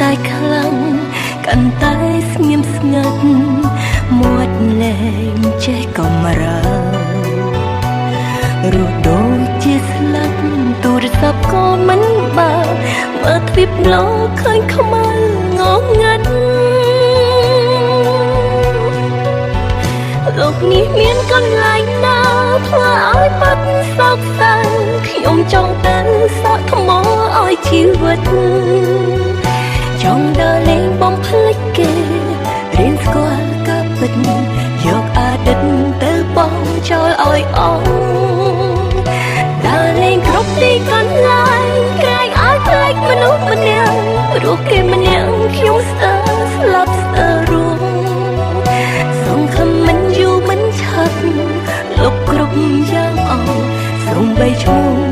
តែខ្លាំងកាន់តែស្ងៀមស្ងាត់មាត់លែងចេះកំរើរស់ដូចជាស្លាប់ទូរស័ព្ទក៏មិនបើមើលទ្វីបលោកឃើញខ្មៅងងឹតលោកនេះមានកន្លែងណាធ្វើឲ្យបាត់សោកសៅខ្ញុំចង់ទៅសក់ថ្មឲ្យជីវិតចង់ដើរលេងបំភ្លេចគេរៀនស្គាល់ការពិតយកអតីតទៅបងចោលឲ្យអស់ដើរលេងគ្រប់ទីកន្លែងក្រែងឲ្យផ្លេចមនុស្សម្នាក់ព្រោះគេម្នាក់ខ្ញុំស្ទើរស្លាប់ស្ទើររួមសង្ឃឹមមិនយូរមិនឆាប់លុបគ្រប់យ៉ាងអស់សូម្បីឈ្មោះ